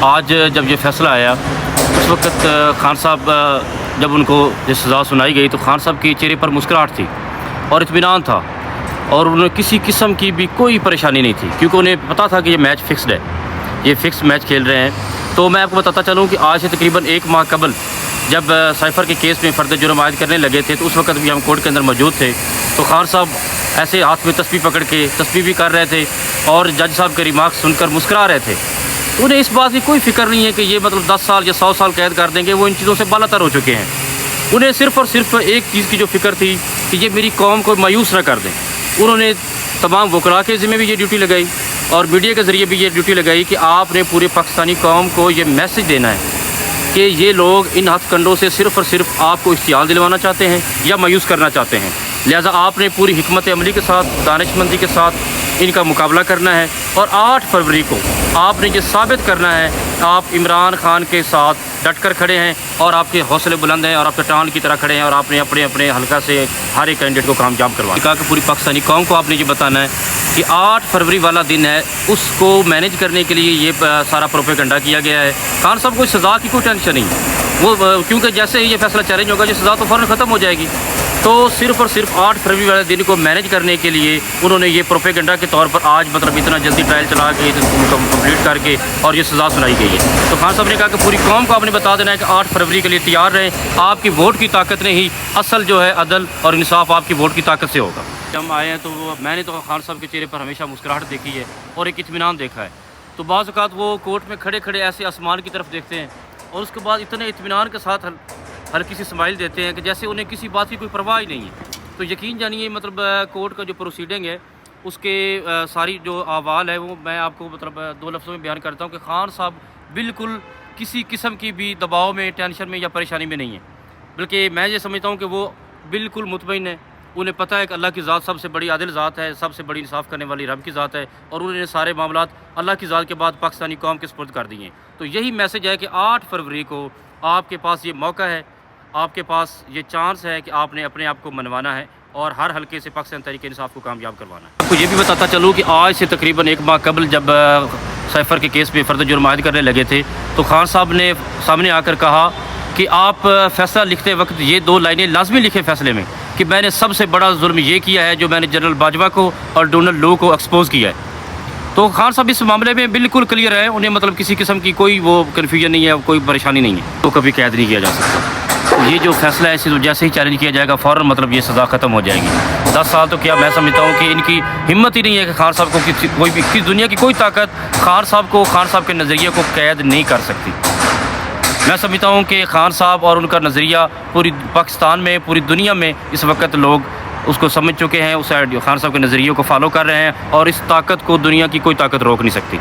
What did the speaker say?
آج جب یہ فیصلہ آیا اس وقت خان صاحب جب ان کو یہ سزا سنائی گئی تو خان صاحب کے چہرے پر مسکراہٹ تھی اور اطمینان تھا اور انہیں کسی قسم کی بھی کوئی پریشانی نہیں تھی، کیونکہ انہیں پتہ تھا کہ یہ میچ فکسڈ ہے، یہ فکس میچ کھیل رہے ہیں۔ تو میں آپ کو بتاتا چلوں کہ آج سے تقریباً 1 ماہ قبل جب سائفر کے کیس میں فرد جرم عائد کرنے لگے تھے تو اس وقت بھی ہم کورٹ کے اندر موجود تھے، تو خان صاحب ایسے ہاتھ میں تسبیح پکڑ کے تسبیح بھی کر رہے تھے اور جج صاحب کے ریمارکس سن کر مسکرا رہے تھے۔ تو انہیں اس بات کی کوئی فکر نہیں ہے کہ یہ 10 سال یا 100 سال قید کر دیں گے، وہ ان چیزوں سے بالا تر ہو چکے ہیں۔ انہیں صرف اور صرف ایک چیز کی جو فکر تھی کہ یہ میری قوم کو مایوس نہ کر دیں۔ انہوں نے تمام وکلاء کے ذمہ بھی یہ ڈیوٹی لگائی اور میڈیا کے ذریعے بھی یہ ڈیوٹی لگائی کہ آپ نے پورے پاکستانی قوم کو یہ میسج دینا ہے کہ یہ لوگ ان ہتھ کنڈوں سے صرف اور صرف آپ کو اشتعال دلوانا چاہتے ہیں یا مایوس کرنا چاہتے ہیں، لہٰذا آپ نے پوری حکمت عملی کے ساتھ، دانش مندی کے ساتھ ان کا مقابلہ کرنا ہے اور 8 فروری کو آپ نے یہ ثابت کرنا ہے آپ عمران خان کے ساتھ ڈٹ کر کھڑے ہیں اور آپ کے حوصلے بلند ہیں اور آپ کے ٹان کی طرح کھڑے ہیں اور آپ نے اپنے اپنے حلقہ سے ہر ایک کینڈیڈیٹ کو کامیاب کروانا ہے۔ کہا کہ پوری پاکستانی قوم کو آپ نے یہ بتانا ہے کہ 8 فروری والا دن ہے، اس کو مینیج کرنے کے لیے یہ سارا پروپیگنڈا کیا گیا ہے۔ خان صاحب کو سزا کی کوئی ٹینشن نہیں، وہ کیونکہ جیسے ہی یہ فیصلہ چیلنج ہوگا یہ سزا تو فوراً ختم ہو جائے گی، تو صرف اور صرف 8 فروری والے دن کو مینیج کرنے کے لیے انہوں نے یہ پروپیگنڈا کے طور پر آج اتنا جلدی ٹرائل چلا کے کمپلیٹ کر کے اور یہ سزا سنائی گئی ہے۔ تو خان صاحب نے کہا کہ پوری قوم کو آپ نے بتا دینا ہے کہ 8 فروری کے لیے تیار رہیں، آپ کی ووٹ کی طاقت نے ہی اصل جو ہے عدل اور انصاف آپ کی ووٹ کی طاقت سے ہوگا۔ جب ہم آئے ہیں تو میں نے تو خان صاحب کے چہرے پر ہمیشہ مسکراہٹ دیکھی ہے اور ایک اطمینان دیکھا ہے، تو بعض اوقات وہ کورٹ میں کھڑے کھڑے ایسے آسمان کی طرف دیکھتے ہیں اور اس کے بعد اتنے اطمینان کے ساتھ ہلکی سی اسمائل دیتے ہیں کہ جیسے انہیں کسی بات کی کوئی پرواہ ہی نہیں ہے۔ تو یقین جانیے کورٹ کا جو پروسیڈنگ ہے اس کے ساری جو احوال ہے وہ میں آپ کو 2 لفظوں میں بیان کرتا ہوں کہ خان صاحب بالکل کسی قسم کی بھی دباؤ میں، ٹینشن میں یا پریشانی میں نہیں ہے، بلکہ میں یہ سمجھتا ہوں کہ وہ بالکل مطمئن ہے۔ انہیں پتہ ہے کہ اللہ کی ذات سب سے بڑی عادل ذات ہے، سب سے بڑی انصاف کرنے والی رب کی ذات ہے اور انہوں نے سارے معاملات اللہ کی ذات کے بعد پاکستانی قوم کے سپرد کر دیے ہیں۔ تو یہی میسج ہے کہ 8 فروری کو آپ کے پاس یہ موقع ہے، آپ کے پاس یہ چانس ہے کہ آپ نے اپنے آپ کو منوانا ہے اور ہر حلقے سے پاکستان تحریک انصاف کو کامیاب کروانا ہے۔ آپ کو یہ بھی بتاتا چلوں کہ آج سے تقریباً 1 ماہ قبل جب سائفر کے کیس میں فرد جرم عائد کرنے لگے تھے تو خان صاحب نے سامنے آ کر کہا کہ آپ فیصلہ لکھتے وقت یہ 2 لائنیں لازمی لکھیں فیصلے میں کہ میں نے سب سے بڑا ظلم یہ کیا ہے جو میں نے جنرل باجوہ کو اور ڈونلڈ لو کو ایکسپوز کیا ہے۔ تو خان صاحب اس معاملے میں بالکل کلیئر ہے، انہیں کسی قسم کی کوئی وہ کنفیوژن نہیں ہے، کوئی پریشانی نہیں ہے، تو کبھی قید نہیں کیا جا سکتا۔ یہ جو فیصلہ ہے اسے جیسے ہی چیلنج کیا جائے گا فوراً یہ سزا ختم ہو جائے گی۔ 10 سال تو کیا میں سمجھتا ہوں کہ ان کی ہمت ہی نہیں ہے کہ خان صاحب کو کوئی بھی دنیا کی کوئی طاقت خان صاحب کے نظریے کو قید نہیں کر سکتی۔ میں سمجھتا ہوں کہ خان صاحب اور ان کا نظریہ پوری پاکستان میں، پوری دنیا میں اس وقت لوگ اس کو سمجھ چکے ہیں، اس خان صاحب کے نظریے کو فالو کر رہے ہیں اور اس طاقت کو دنیا کی کوئی طاقت روک نہیں سکتی۔